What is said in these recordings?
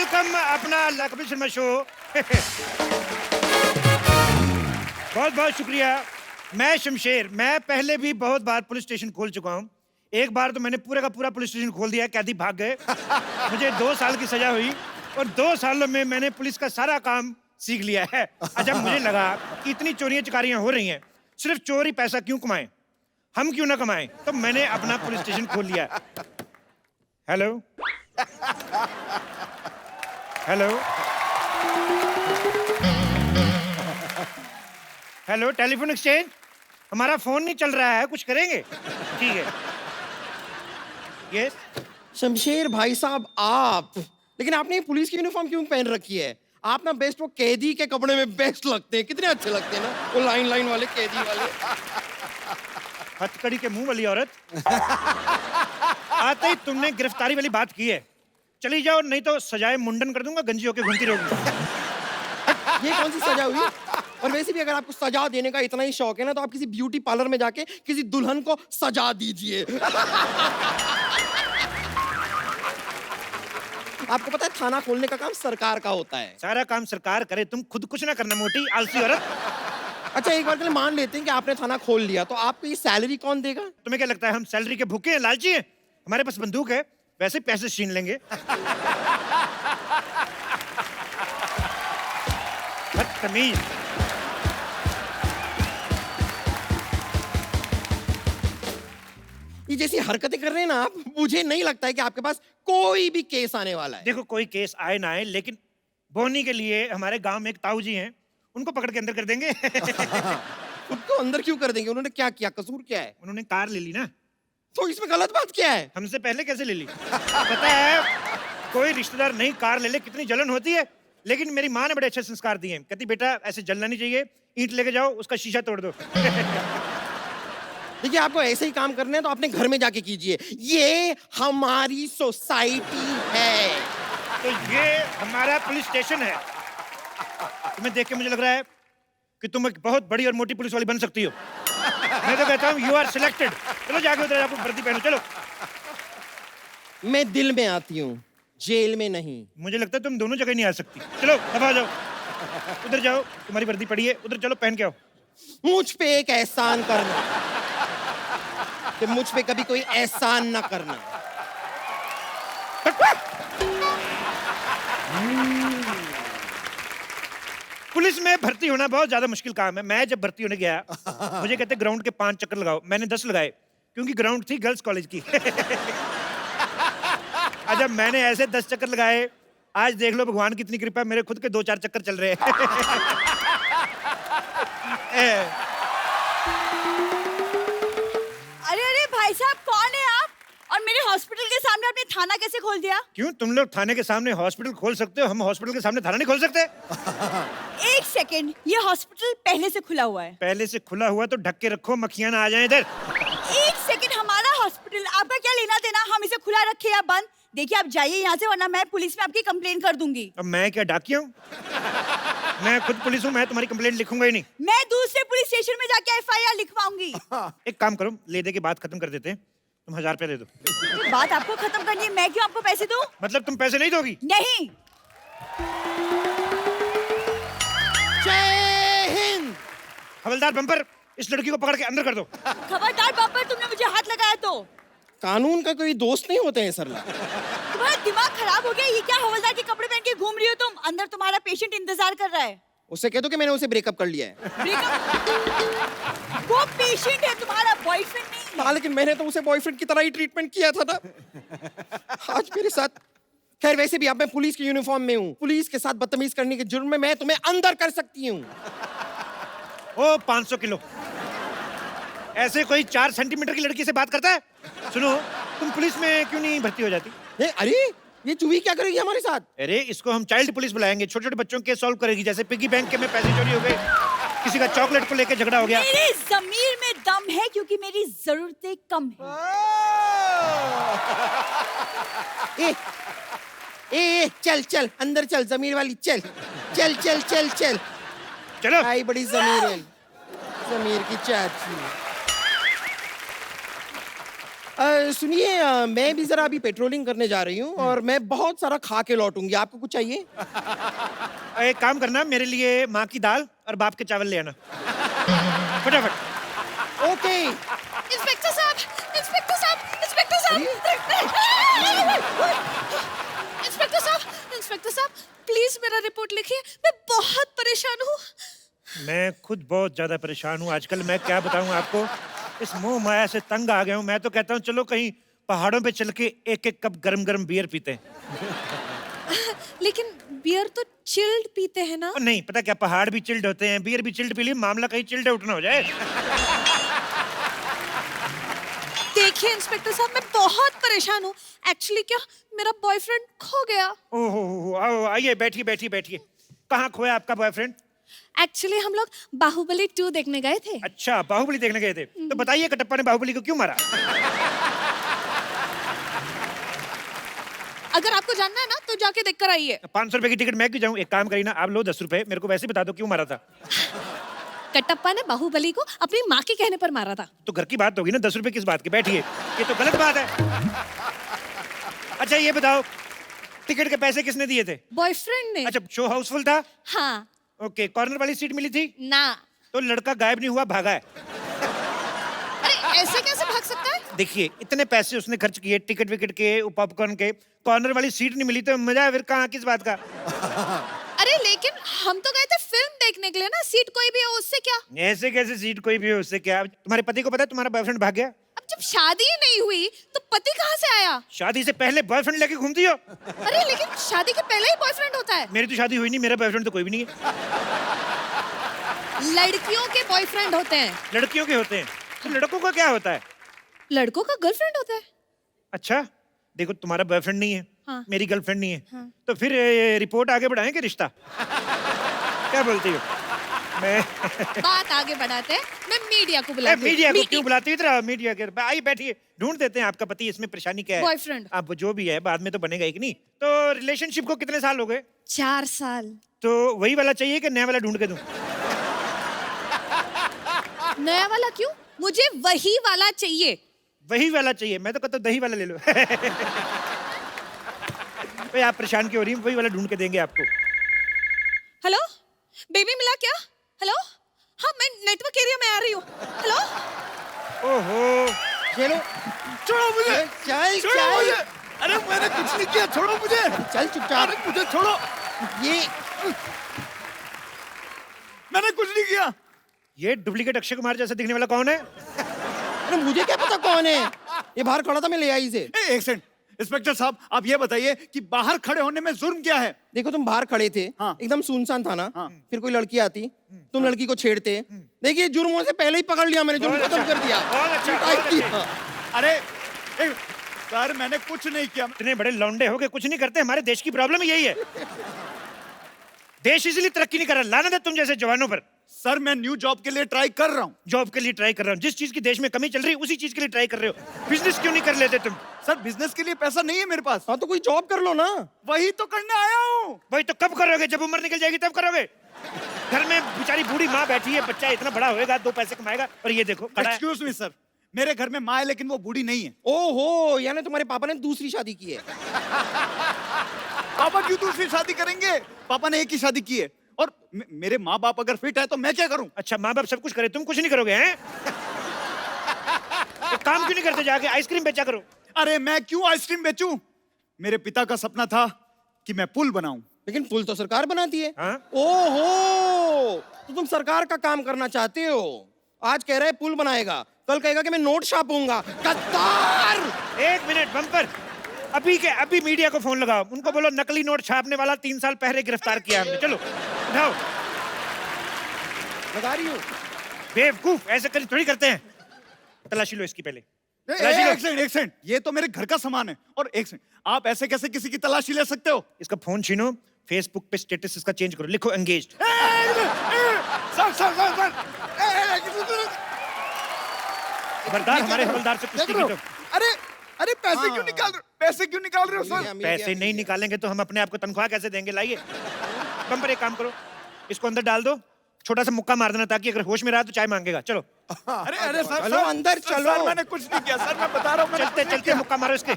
Welcome अपना Kapil Sharma show. बहुत बहुत शुक्रिया। मैं शमशेर, मैं पहले भी बहुत बार पुलिस स्टेशन खोल चुका हूँ। एक बार तो मैंने पूरा का पूरा पुलिस स्टेशन खोल दिया, कैदी भाग गए। मुझे 2 साल की सजा हुई और 2 सालों में मैंने पुलिस का सारा काम सीख लिया है। अच्छा, मुझे लगा कि इतनी चोरियां चकारियां हो रही हैं, सिर्फ चोर ही पैसा क्यों कमाएं, हम क्यों ना कमाएं, तो मैंने अपना पुलिस स्टेशन खोल लिया। Hello hello hello, telephone exchange, हमारा फोन नहीं चल रहा है, कुछ करेंगे? ठीक है। यस। शमशेर भाई साहब, आप लेकिन आपने ये पुलिस की यूनिफॉर्म क्यों पहन रखी है? आप ना बेस्ट वो कैदी के कपड़े में बेस्ट लगते हैं, कितने अच्छे लगते हैं ना, वो लाइन लाइन वाले कैदी वाले। हथकड़ी के मुंह वाली औरत। आते ही तुमने गिरफ्तारी वाली बात की है, चली जाओ, नहीं तो सजाए मुंडन कर दूंगा, गंजी होके घूमती रहोगी। ये कौन सी सजा हुई? और वैसे भी अगर आपको सजा देने का इतना ही शौक है ना, तो आप किसी ब्यूटी पार्लर में जाके किसी दुल्हन को सजा दीजिए। आपको पता है थाना खोलने का काम सरकार का होता है। सारा काम सरकार करे, तुम खुद कुछ ना करना, मोटी आलसी औरत। अच्छा, एक बार के लिए मान लेते हैं कि आपने थाना खोल लिया, तो आपको ये सैलरी कौन देगा? तुम्हें क्या लगता है हम सैलरी के भूखे हैं, लालची हैं? हमारे पास बंदूक है, वैसे पैसे छीन लेंगे। बदतमीज। ये जैसी हरकतें कर रहे हैं ना आप, मुझे नहीं लगता है कि आपके पास कोई भी केस आने वाला है। देखो, कोई केस आए ना आए, लेकिन बोनी के लिए हमारे गांव में एक ताऊ जी हैं, उनको पकड़ के अंदर कर देंगे। उनको अंदर क्यों कर देंगे? उन्होंने क्या किया? कसूर क्या है? उन्होंने कार ले ली ना। तो इसमें गलत बात क्या है? हमसे पहले कैसे ले ली? पता है, कोई रिश्तेदार नहीं कार ले ले, कितनी जलन होती है। लेकिन मेरी माँ ने बड़े अच्छे संस्कार दिए हैं, कहती बेटा ऐसे जलना नहीं चाहिए, ईंट लेके जाओ, उसका शीशा तोड़ दो। देखिए, आपको ऐसे ही काम करने हैं तो अपने घर में जाके कीजिए। ये हमारी सोसाइटी है। तो ये हमारा पुलिस स्टेशन है। तुम्हें देख के मुझे लग रहा है कि तुम एक बहुत बड़ी और मोटी पुलिस वाली बन सकती हो। मैं तो कहता हूँ यू आर सिलेक्टेड। चलो जाके उधर आपको वर्दी पहनो, चलो। मैं दिल में आती हूँ, जेल में नहीं। मुझे लगता है तुम दोनों जगह नहीं आ सकती। चलो दबा जाओ, उधर जाओ, तुम्हारी वर्दी पड़ी है, उधर चलो पहन के आओ। मुझ पे एक एहसान करना कि मुझ पे कभी कोई एहसान ना करना। पुलिस में भर्ती होना बहुत ज्यादा मुश्किल काम है। मैं जब भर्ती होने गया, मुझे कहते ग्राउंड के 5 चक्कर लगाओ, मैंने 10 लगाए, क्योंकि ग्राउंड थी गर्ल्स कॉलेज की। जब मैंने ऐसे 10 चक्कर लगाए, आज देख लो भगवान की इतनी कृपा, मेरे खुद के 2-4 चक्कर चल रहे हैं। अरे अरे भाई साहब, कौन है आप? और मेरे हॉस्पिटल के सामने आपने थाना कैसे खोल दिया? क्यों, तुम लोग थाने के सामने हॉस्पिटल खोल सकते हो, हम हॉस्पिटल के सामने थाना नहीं खोल सकते? एक सेकेंड, ये हॉस्पिटल पहले से खुला हुआ है। पहले से खुला हुआ तो ढक के रखो, मक्खियां ना आ जाएं इधर। एक सेकेंड, हमारा हॉस्पिटल, आपका क्या लेना देना हम इसे खुला रखे या बंद? देखिए, आप जाइए यहाँ से, वरना मैं पुलिस में आपकी कंप्लेन कर दूंगी। अब मैं क्या डाकिया हूँ? मैं खुद पुलिस हूँ, मैं तुम्हारी कंप्लेंट लिखूंगा ही नहीं। मैं दूसरे पुलिस स्टेशन में जाके FIR लिखवाऊंगी। एक काम करो, ले दे के बात खत्म कर देते हैं, तुम 1000 रुपया दे दो। बात आपको खत्म करनी है, मैं क्यों आपको पैसे दूं? मतलब तुम पैसे नहीं दोगी? नहीं। जय हिंद। हवलदार बम्पर, इस लड़की को पकड़ के अंदर कर दो। खबरदार बम्पर, तुमने मुझे हाथ लगाया तो। कानून का कोई दोस्त नहीं होते हैं सरला। तुम्हारा दिमाग खराब हो गया? ये क्या हवलदार के कपड़े पहन के घूम रही हो तुम? अंदर तुम्हारा पेशेंट इंतजार कर रहा है। उससे कह दो कि मैंने उसे ब्रेकअप कर लिया है। ब्रेकअप? वो पेशेंट है, तुम्हारा बॉयफ्रेंड नहीं है। हाँ, लेकिन मैंने तो उसे बॉयफ्रेंड की तरह ही ट्रीटमेंट किया था ना। आज मेरे साथ। खैर, वैसे भी अब मैं पुलिस की यूनिफॉर्म में हूँ, पुलिस के साथ बदतमीज करने के जुर्म में मैं तुम्हें अंदर कर सकती हूँ। ओ 500 किलो, ऐसे कोई 4 सेंटीमीटर की लड़की से बात करता है? सुनो, तुम पुलिस में क्यों नहीं भर्ती हो जाती? अरे, ये चूही क्या करेगी हमारे साथ? अरे, इसको हम चाइल्ड पुलिस बुलाएंगे, छोटे छोटे बच्चों के सॉल्व करेगी, जैसे पिगी बैंक के में पैसे चोरी हो गए, किसी का चॉकलेट को लेके झगड़ा हो गया। मेरे ज़मीर में दम है, क्योंकि मेरी जरूरतें कम हैं। ए, चल चल अंदर चल, जमीर वाली चल चल चल चल चल। चलो। आई बड़ी जमीर है, जमीर की चाची। सुनिए, मैं भी जरा अभी पेट्रोलिंग करने जा रही हूँ और मैं बहुत सारा खा के लौटूंगी। आपको कुछ चाहिए? एक काम करना, मेरे लिए माँ की दाल और बाप के चावल ले आना फटाफट। ओके। इंस्पेक्टर साहब, इंस्पेक्टर साहब, इंस्पेक्टर साहब, इंस्पेक्टर साहब, इंस्पेक्टर साहब, प्लीज मेरा रिपोर्ट लिखिए, मैं बहुत परेशान हूँ। मैं खुद बहुत ज्यादा परेशान हूँ आजकल। मैं क्या बताऊँ आपको, इस मोह माया से तंग आ गया हूँ। मैं तो कहता हूँ चलो कहीं पहाड़ों पे चल के एक एक कप गरम गरम बियर पीते हैं। लेकिन बियर तो चिल्ड पीते हैं ना? और नहीं पता क्या, पहाड़ भी चिल्ड होते हैं, बियर भी चिल्ड पी ली, मामला कहीं चिल्ड आउट ना हो जाए। देखिए इंस्पेक्टर साहब, मैं बहुत परेशान हूँ। एक्चुअली क्या, मेरा बॉयफ्रेंड खो गया। ओहो, आओ आइए, बैठिए बैठिए बैठिए। कहाँ खोया आपका बॉयफ्रेंड? एक्चुअली हम लोग बाहुबली 2 देखने गए थे। अच्छा, बाहुबली देखने गए थे। तो बताइए कटप्पा ने बाहुबली को क्यों मारा? अगर आपको जानना है ना तो जाके देख कर आइए। 500 रुपए की टिकट मैं क्यों जाऊं? एक काम करिए ना, आप लो 10 रुपए, मेरे को वैसे बता दो क्यों मारा था। कटप्पा ने बाहुबली को अपनी माँ के कहने पर मारा था। तो घर की बात होगी ना, 10 रुपए किस बात की? बैठिए, ये तो गलत बात है। अच्छा ये बताओ, टिकट के पैसे किसने दिए थे? बॉयफ्रेंड ने। अच्छा, शो हाउसफुल था? हाँ। ओके, कॉर्नर वाली सीट मिली थी? ना। तो लड़का गायब नहीं हुआ, भागा है। अरे ऐसे कैसे भाग सकता है? देखिए, इतने पैसे उसने खर्च किए टिकट विकेट के, पॉपकॉर्न के, कॉर्नर वाली सीट नहीं मिली तो मजा है फिर कहाँ, किस बात का? अरे लेकिन हम तो गए थे फिल्म देखने के लिए ना, सीट कोई भी हो उससे क्या? ऐसे कैसे सीट कोई भी हो, उससे क्या? तुम्हारे पति को पता है तुम्हारा बॉयफ्रेंड भाग गया? अब जब शादी ही नहीं हुई तो पति कहाँ से आया? शादी से पहले बॉयफ्रेंड लेके घूमती हो? अरे लेकिन शादी के पहले ही बॉयफ्रेंड होता है। मेरी तो शादी हुई नहीं, मेरा बॉयफ्रेंड तो कोई भी नहीं है। लड़कियों के बॉयफ्रेंड होते हैं। लड़कियों के होते हैं, तो लड़कों का क्या होता है? लड़कों का गर्लफ्रेंड होता है। अच्छा, देखो तुम्हारा बॉयफ्रेंड नहीं है, हाँ। मेरी गर्लफ्रेंड नहीं है, हाँ। तो फिर रिपोर्ट आगे बढ़ाएं कि रिश्ता? क्या बोलती हो? मैं बात आगे बढ़ाते हैं, मैं मीडिया को बुलाती हूँ। मीडिया को क्यों बुलाती? इधर आओ, मीडिया के आइए बैठिए, ढूंढ देते हैं आपका पति, इसमें परेशानी क्या है? बॉयफ्रेंड। अब जो भी है बाद में तो बनेगा ही कि नहीं। तो रिलेशनशिप को कितने साल हो गए? 4 साल। तो वही वाला चाहिए कि नया वाला ढूंढ के दूं? नया वाला क्यों? मुझे वही वाला चाहिए। वही वाला चाहिए? मैं तो कहता हूं दही वाला ले लो। भाई आप परेशान क्यों हो रही हैं? वही वाला ढूंढ के देंगे आपको। हेलो, बेबी मिला क्या? हेलो, हाँ मैं नेटवर्क एरिया में आ रही हूँ। हेलो। ओहो, चलो, छोड़ो मुझे, चल छोड़ो मुझे। अरे मैंने कुछ नहीं किया, छोड़ो मुझे। चल चुपचाप। अरे मुझे छोड़ो, ये मैंने कुछ नहीं किया। ये डुप्लीकेट अक्षय कुमार जैसा दिखने वाला कौन है? अरे मुझे क्या पता कौन है? ये बाहर खड़ा था, मैं ले आई इसे। एक सेकंड, इंस्पेक्टर साहब आप ये बताइए कि बाहर खड़े होने में जुर्म क्या है? देखो तुम बाहर खड़े थे, हाँ। एकदम सुनसान था ना, हाँ। फिर कोई लड़की आती, तुम लड़की को छेड़ते। देखिए जुर्मों से पहले ही पकड़ लिया मैंने, जुर्म बहुत खत्म अच्छा, कर दिया। बहुत अच्छा, पिटाई बहुत की। अच्छा। अरे सर मैंने कुछ नहीं किया। इतने बड़े लौंडे हो के कुछ नहीं करते? हमारे देश की प्रॉब्लम यही है। देश इसलिए तरक्की नहीं कर रहा, लानत है तुम जैसे जवानों पर। सर मैं न्यू जॉब के लिए ट्राई कर रहा हूँ। जॉब के लिए ट्राई कर रहा हूँ? जिस चीज की देश में कमी चल रही है उसी चीज के लिए ट्राई कर रहे हो। बिजनेस क्यों नहीं कर लेते तुम? सर बिजनेस के लिए पैसा नहीं है मेरे पास। हाँ तो कोई जॉब कर लो ना। वही तो करने आया हूँ। भाई तो कब करोगे? जब उम्र निकल जाएगी तब करोगे? घर में बेचारी बूढ़ी माँ बैठी है, बच्चा इतना बड़ा होएगा, 2 पैसे कमाएगा, और ये देखो खड़ा है। एक्सक्यूज मी सर, मेरे घर में माँ है लेकिन वो बूढ़ी नहीं है। ओहो, यानी तुम्हारे पापा ने दूसरी शादी की है। पापा क्यों दूसरी शादी करेंगे? पापा ने एक ही शादी की है। और मेरे माँ बाप अगर फिट है तो मैं क्या करूं? अच्छा, माँ बाप सब कुछ करे, तुम कुछ नहीं करोगे हैं? एक काम क्यों नहीं करते, जाके आइसक्रीम बेचा करो। अरे मैं क्यों आइसक्रीम बेचूं? मेरे पिता का सपना था कि मैं पुल बनाऊं। लेकिन पुल तो सरकार बनाती है। हाँ? ओहो, तो तुम सरकार का काम करना चाहते हो। आज कह रहा है पुल बनाएगा, कल कहेगा कि मैं नोट छापूंगा। गद्दार! 1 मिनट बम्पर, अभी के अभी मीडिया को फोन लगाओ, उनको बोलो नकली नोट छापने वाला 3 साल पहले गिरफ्तार किया हमने। चलो उठाओ। लगा रही हूँ। बेवकूफ, ऐसे कर थोड़ी करते हैं। तलाशी लो इसकी पहले। तलाशी लो। एक सेकंड, ये तो मेरे घर का सामान है। और एक सेकंड, आप ऐसे कैसे किसी की तलाशी ले सकते हो? इसका फोन छीनो, फेसबुक पे स्टेटस इसका चेंज करो, लिखो एंगेज्ड। सर खबरदार हमारे हवलदार से कुश्ती की तो। अरे पैसे क्यों निकाल रहे हो? पैसे क्यों निकाल रहे हो सर? पैसे नहीं निकालेंगे तो हम अपने आप को तनख्वाह कैसे देंगे? लाइए बम्पर, एक काम करो, इसको अंदर डाल दो, छोटा सा मुक्का मार देना ताकि अगर होश में रहा तो चाय मांगेगा। चलो अरे अरे सर चलो अंदर चलो। सर मैंने कुछ नहीं किया सर, मैं बता रहा हूँ। चलते चलते मुक्का मारो इसके।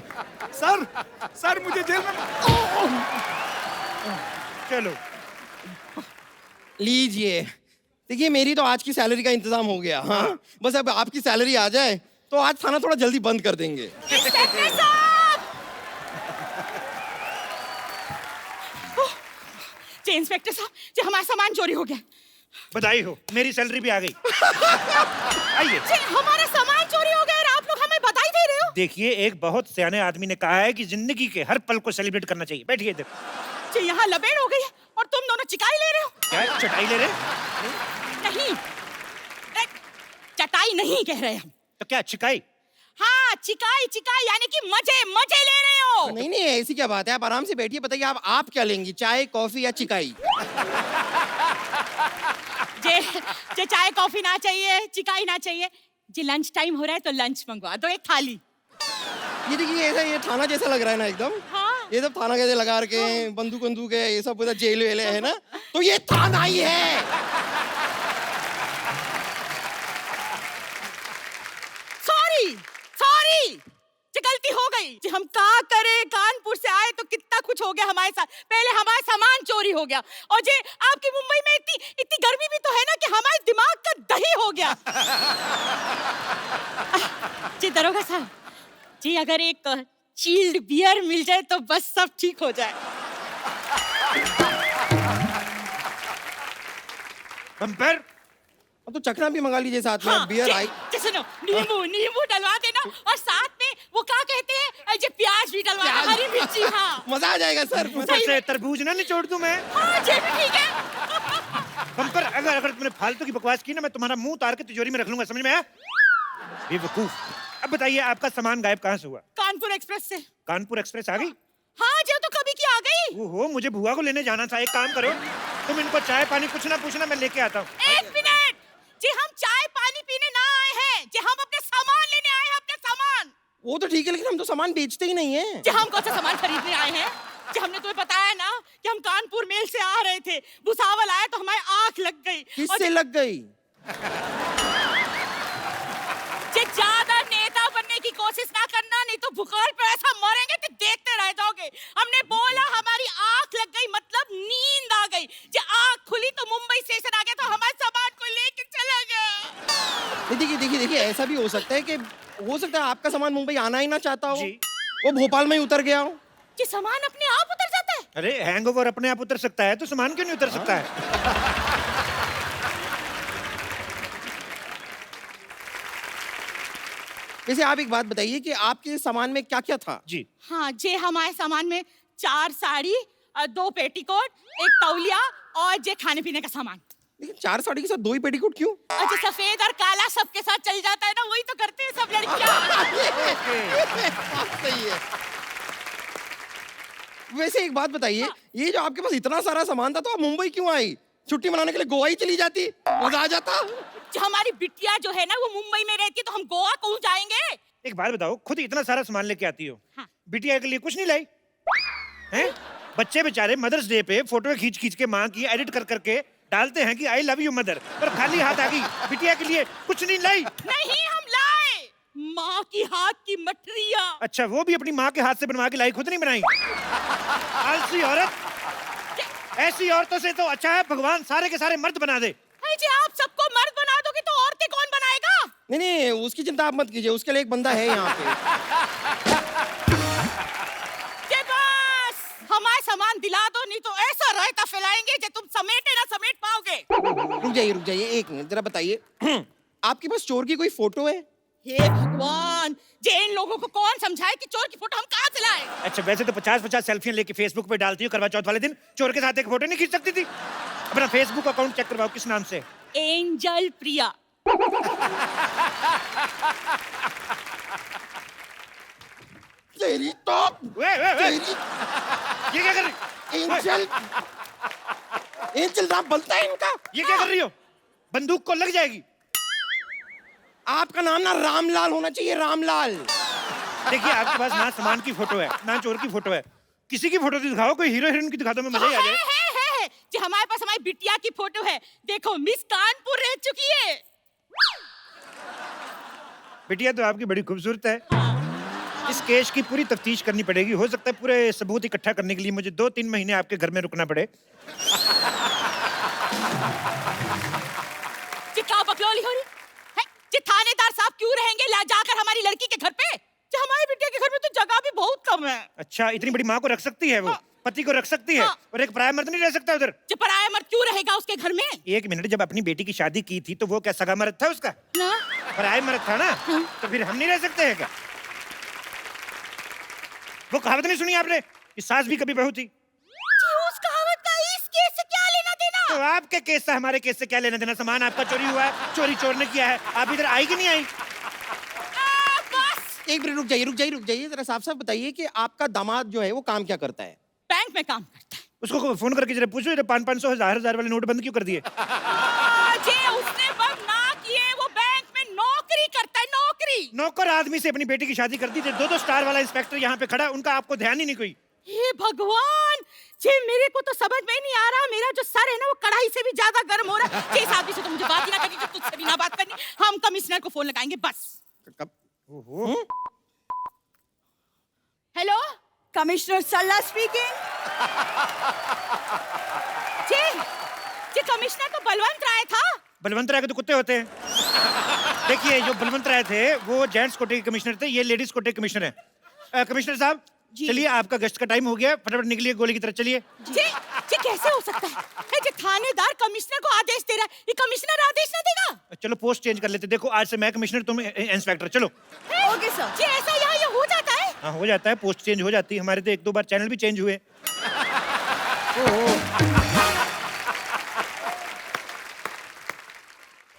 सर सर मुझे जेल में चलो लीजिए। देखिए मेरी तो आज की सैलरी का इंतजाम हो गया। हाँ बस अब आपकी सैलरी आ जाए तो आज थाना थोड़ा जल्दी बंद कर देंगे। इंस्पेक्टर साहब! जी इंस्पेक्टर साहब, जी हमारा सामान चोरी हो गया। बधाई हो, मेरी सैलरी भी आ गई। आइए। जी हमारा सामान चोरी हो गया और आप लोग हमें बधाई दे रहे हो? देखिए एक बहुत सियाने आदमी ने कहा है कि जिंदगी के हर पल को सेलिब्रेट करना चाहिए। बैठिए इधर। जी यहाँ लपेट हो गई है और तुम दोनों चिकाई ले रहे हो? क्या चटाई ले रहे? नहीं, चटाई नहीं कह रहे हम। तो क्या चिकाई? हाँ चिकाई चिकाई यानी कि मजे मजे ले रहे हो। नहीं नहीं ऐसी क्या बात है, आप आराम से बैठिए। बताइए आप क्या लेंगी, चाय कॉफी या चिकाई? जे चाय कॉफी ना चाहिए, चिकाई ना चाहिए। जी लंच टाइम हो रहा है तो लंच मंगवा दो, एक थाली। ये देखिए ऐसा ये थाना जैसा लग रहा है ना एकदम। हाँ। ये सब थाना कैसे लगा रखे हैं, बंदूक बंदूक है, ये सब पूरा जेल वेल है ना, तो ये थाना ही है। सॉरी सॉरी, जी गलती हो गई। जी हम क्या करें, कानपुर से आए तो कितना कुछ हो गया हमारे साथ। पहले हमारा सामान चोरी हो गया और जी आपकी मुंबई में इतनी गर्मी भी तो है ना कि हमारे दिमाग का दही हो गया। जी दरोगा साहब जी, अगर एक चिल्ड बियर मिल जाए तो बस सब ठीक हो जाए। बम्पर अब तो चखना भी मंगा लीजिए साथ में। बियर आई। जी सुनो, नींबू नींबू डलवा देना और साथ में वो क्या कहते हैं, जी प्याज भी डलवा देना, हरी मिर्ची। हाँ मजा आ जाएगा सर। ऊपर से तरबूज ना निचोड़ दूं मैं। हाँ जी भी ठीक है। बम्पर अगर तुमने फालतू की बकवास की ना, मैं तुम्हारा मुंह उतार के तिजोरी में रख लूंगा, समझ में आया? बेवकूफ। अब बताइए आपका सामान गायब कहाँ से हुआ? कानपुर एक्सप्रेस से। कानपुर एक्सप्रेस आ गई? हाँ जी तो कभी की आ गई। ओहो, मुझे बुआ को लेने जाना था। एक काम करो, तुम इनको चाय पानी कुछ ना पूछना, मैं लेके आता हूँ। एक मिनट जी, हम चाय पानी पीने ना आए हैं जी, हम अपने सामान लेने आए हैं, अपने सामान। वो तो ठीक है लेकिन हम तो सामान बेचते ही नहीं है। जी हम कौन सा सामान खरीदने आए हैं जी? हमने तुम्हें बताया ना कि हम कानपुर मेल से आ रहे थे, भुसावल आया तो हमारी आंख लग गई। किससे लग गई? जी ज्यादा नेता बनने की कोशिश ना करना, नहीं तो भूगोल पे ऐसा मरेंगे कि देखते रह जाओगे। हमने बोला हमारी आंख लग गई मतलब नींद आ गई जी। आंख खुली तो मुंबई स्टेशन आ गया तो हमारे सामान को लेके चला गया। देखिए ऐसा भी हो सकता है कि हो सकता है आपका सामान मुंबई आना ही ना चाहता हो, जी। वो भोपाल में ही उतर गया हो। जी सामान अपने आप उतर जाता है? अरे हैंगओवर अपने आप उतर सकता है तो सामान क्यों नहीं उतर सकता है? वैसे आप एक बात बताइए कि आपके सामान में क्या क्या था? जी हाँ जी, हमारे सामान में 4 साड़ी, 2 पेटीकोट, 1 तौलिया और जे खाने पीने का सामान। लेकिन 4 साड़ी के साथ 2 ही पेटीकोट क्यों? अच्छा सफेद और काला सबके साथ चल जाता है ना, वही तो करते हैं सब लड़कियां। सही है। वैसे एक बात बताइए, ये जो आपके पास इतना सारा सामान था तो आप मुंबई क्यों आई? छुट्टी मनाने के लिए गोवा ही चली जाती, मजा आ जाता। जो हमारी बिटिया जो है ना वो मुंबई में रहती है तो हम गोवा क्यों जाएंगे? एक बात बताओ, खुद इतना सारा सामान लेके आती हो, हाँ। बिटिया के लिए कुछ नहीं लाई? हैं? बच्चे बेचारे मदर्स डे पे फोटो खींच खींच के माँ की एडिट कर करके डालते हैं कि आई लव यू मदर, पर खाली हाथ आ गई, बिटिया के लिए कुछ नहीं लाई। नहीं हम लाए माँ की हाथ की मठरिया। अच्छा, वो भी अपनी माँ के हाथ से बनवा के लाई, खुद नहीं बनाई? आलसी औरत। ऐसी औरतों से तो अच्छा है भगवान सारे के सारे मर्द बना दे। जी आप सबको मर्द बना दोगे तो औरतें कौन बनाएगा? नहीं उसकी चिंता आप मत कीजिए, उसके लिए एक बंदा है यहाँ पे। जे बस हमारा सामान दिला दो, नहीं तो ऐसा रायता फैलाएंगे कि तुम समेटे ना समेट पाओगे। रुक जाइए 1 मिनट, जरा बताइए आपके पास चोर की कोई फोटो है? हे भगवान, जे इन लोगों को कौन समझाए कि चोर की फोटो हम कहाँ से लाए? अच्छा, वैसे तो 50-50 सेल्फियां लेके फेसबुक पे डालती हो, करवा चौथ वाले दिन चोर के साथ एक फोटो नहीं खींच सकती थी? अपना फेसबुक अकाउंट चेक करवाओ, किस नाम से? एंजल प्रिया। तेरी तो ये क्या कर रही? एंजल नाम बनता है इनका। ये क्या कर रही हो? बंदूक को लग जाएगी। आपका नाम ना रामलाल होना चाहिए, रामलाल। देखिए आपके पास ना सामान की फोटो है ना चोर की फोटो है, किसी की फोटो दिखाओ, कोई हीरो हीरोइन की दिखा दो, मैं मजा ही आ जाए। है जी, हमारे पास हमारी बिटिया की फोटो है, देखो मिस कानपुर रह चुकी है। बिटिया तो आपकी बड़ी खूबसूरत है। इस केस की पूरी तफ्तीश करनी पड़ेगी। हो सकता है पूरे सबूत इकट्ठा करने के लिए मुझे 2-3 महीने आपके घर में रुकना पड़े। जी क्या बकलौली हो रही है? जी थानेदार साहब क्यों रहेंगे ला जाकर हमारी लड़की के घर पे? जी हमारी बिटिया के घर में तो जगह भी बहुत कम है। अच्छा, इतनी बड़ी माँ को रख सकती है वो? हाँ। पति को रख सकती है? हाँ। और एक पराया मर्द नहीं रह सकता उधर? जी पराया मर्द क्यों रहेगा उसके घर में? एक मिनट, जब अपनी बेटी की शादी की थी तो वो क्या सगा मर्द था उसका? ना? पराया मर्द था ना? तो फिर हम नहीं रह सकते हैं क्या? वो कहावत नहीं सुनी आपने कि सास भी कभी बहू थी? जी उस कहावत का इस केस से क्या लेना देना? तो आपके केस से हमारे केस से क्या लेना देना? सामान आपका चोरी हुआ है, चोरी चोर ने किया है। आप इधर आई कि नहीं आई? बस एक मिनट रुक जाइए जरा साफ साफ बताइए कि आपका दामाद जो है वो काम क्या करता है? बैंक में काम करता है। उसको फोन करके जरा पूछो, ये 500, 1000 वाले नोट बंद क्यों कर दिए? जी उसने बंद ना किए, वो बैंक में नौकरी करता है, नौकरी। नौकर आदमी से अपनी बेटी की शादी कर दी थी। 2-2 स्टार वाला इंस्पेक्टर यहाँ पे खड़ा, उनका आपको ध्यान ही नहीं कोई। हे भगवान जी, मेरे को तो समझ में नहीं आ रहा, मेरा जो सर है ना वो कढ़ाई से भी ज्यादा गर्म हो रहा है। इस आदमी से तो मुझे बात ही ना करनी, तुझसे भी ना बात करनी। हम कमिश्नर को फोन लगाएंगे बस। कब? ओहो। हेलो, कमिश्नर सल्ला स्पीकिंग। जी जी कमिश्नर तो बलवंत राय था। बलवंत राय के तो कुत्ते होते हैं। देखिए, जो बलवंत राय थे वो जेंट्स कोटे के कमिश्नर थे, ये लेडीज कोटे के कमिश्नर है। कमिश्नर साहब चलिए, आपका गश्त का टाइम हो गया, फटाफट निकलिए गोली की तरफ चलिए। जी जी कैसे हो सकता है? जी थानेदार कमिश्नर को आदेश दे रहा है, ये कमिश्नर आदेश ना देगा? चलो पोस्ट चेंज कर लेते। देखो आज से मैं कमिश्नर, तुम इंस्पेक्टर। चलो। Okay sir. जी ऐसा यहाँ ये हो जाता है? हाँ हो जाता है, पोस्ट चेंज हो जाती है। हमारे तो 1-2 बार चैनल भी चेंज हुए।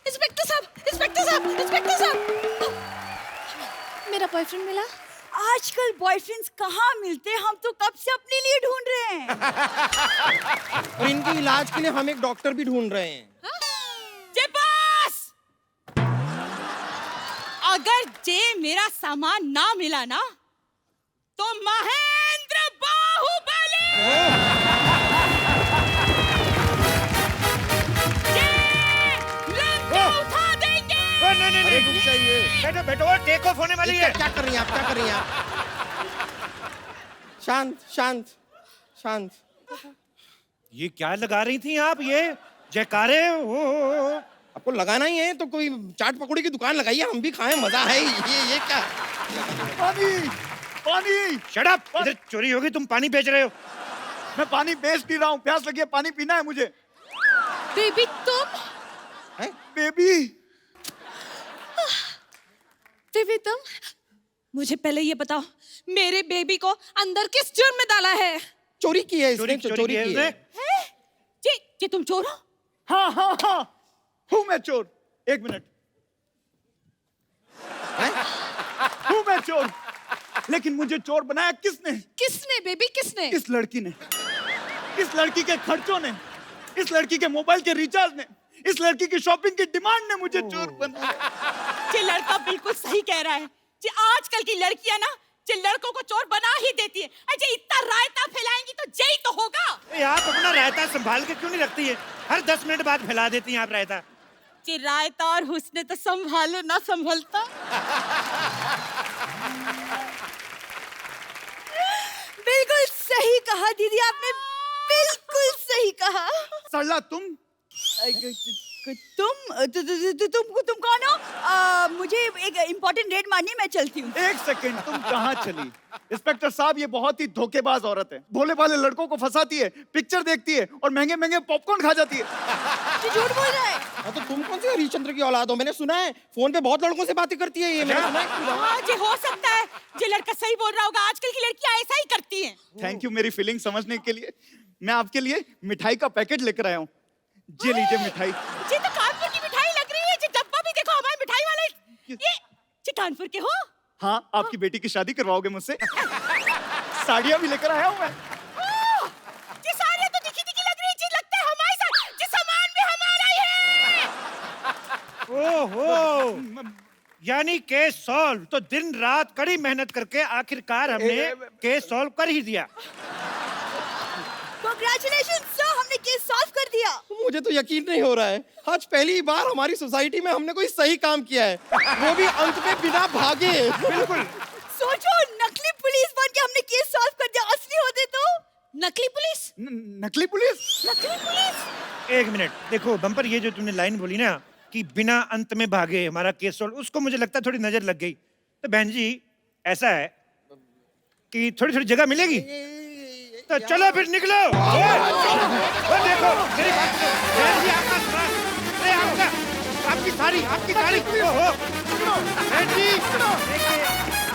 इंस्पेक्टर साहब, इंस्पेक्टर साहब, इंस्पेक्टर साहब, मेरा बॉयफ्रेंड मिला। आजकल बॉयफ्रेंड्स कहाँ मिलते हैं? हम तो कब से अपने लिए ढूंढ रहे हैं। और इनके इलाज के लिए हम एक डॉक्टर भी ढूंढ रहे हैं। जे बस, अगर जे मेरा सामान ना मिला ना तो महेंद्र बाहुबली जे लंका उठा देंगे। नहीं अरे रुक जाइए। बैठो बैठो, टेक ऑफ होने वाली है। क्या कर रही हैं आप? क्या कर रही हैं आप? शांत शांत शांत। ये क्या लगा रही थी आप? ये जयकारे हो। आपको लगाना ही है तो कोई चाट पकौड़ी की दुकान लगाइए, हम भी खाएं, मजा है। ये क्या? पानी पानी। Shut up! इधर चोरी होगी, तुम पानी बेच रहे हो। मैं पानी बेच नहीं रहा हूँ, प्यास लगी है, पानी पीना है मुझे। बेबी तुम, है? बेबी बेबी तुम, मुझे पहले ये बताओ, मेरे बेबी को अंदर किस जुर्म में डाला है? चोरी की है इसने, चोरी चोरी की है की इसने। है। जी जी तुम चोर हो? हाँ हाँ हाँ, हूँ मैं चोर। एक मिनट, हूँ मैं चोर, लेकिन मुझे चोर बनाया किसने? किसने बेबी, किसने? इस लड़की ने, इस लड़की के खर्चों ने, इस लड़की के मोबाइल के रिचार्ज ने, इस लड़की की शॉपिंग की डिमांड ने मुझे चोर बनाया। ये लड़का बिल्कुल सही कह रहा है। जी आजकल की लड़कियां ना जे लड़कों को चोर बना ही देती है। अजय इतना रायता फैलाएंगी तो जय तो होगा। आप अपना रायता संभाल के क्यों नहीं रखती है? हर 10 मिनट बाद फैला देती हैं आप रायता। जी रायता और हुस्न तो संभाले ना संभलता। बिल्कुल सही कहा दीदी आपने, बिल्कुल सही कहा। सरला तुम तुम कौन हो? मुझे एक इम्पोर्टेंट रेड मारनी है, मैं चलती हूँ। एक सेकंड, तुम कहाँ चली? इंस्पेक्टर साहब, ये बहुत ही धोखेबाज औरत है। भोले भाले लड़कों को फंसाती है, पिक्चर देखती है और महंगे महंगे पॉपकॉर्न खा जाती है। जी झूठ बोल रहा है। हाँ, तो तुम कौन से हरिश्चंद्र की औलाद हो? मैंने सुना है फोन पे बहुत लड़कों से बातें करती है ये। मैंने सुना है। हाँ जी हो सकता है, ये लड़का सही बोल रहा होगा। आजकल की लड़कियां ऐसा ही करती हैं। थैंक यू मेरी फीलिंग समझने के लिए। मैं आपके लिए मिठाई का पैकेट लेकर आया हूँ, ये लीजिए मिठाई। ये तो कानपुर की मिठाई लग रही है। जी डब्बा भी देखो, हमारे मिठाई वाले ये जी कानपुर के हो? हाँ, आपकी बेटी की शादी करवाओगे मुझसे? साड़ियाँ भी लेकर आया हूँ मैं। जी साड़ियाँ तो दिखी दिखी लग रही है। जी लगता है हमारे साथ, जी सामान भी हमारा ही है। ओहो, यानी केस सॉल्व। तो दिन रात कड़ी मेहनत करके आखिरकार हमने केस सॉल्व कर ही दिया। कांग्रेचुलेशन सर, हमने केस सॉल्व कर दिया। मुझे तो यकीन नहीं हो रहा है। आज पहली बार हमारी सोसाइटी में हमने कोई सही काम किया है, वो भी अंत में बिना भागे। बिल्कुल। सोचो, नकली पुलिस बन के हमने केस सॉल्व कर दिया, असली होते तो नकली पुलिस। नकली पुलिस? नकली पुलिस। एक मिनट, देखो बम्पर, ये जो तूने लाइन बोली ना कि बिना अंत में भागे हमारा केस सॉल्व, उसको मुझे लगता है थोड़ी नजर लग गई। तो बहन जी ऐसा है कि थोड़ी थोड़ी जगह मिलेगी, तो चलो फिर निकलो। वो देखो मेरी बात सुनो, बहन जी आपका सामान, अरे आपकी साड़ी, ओहो, बहन जी देखिए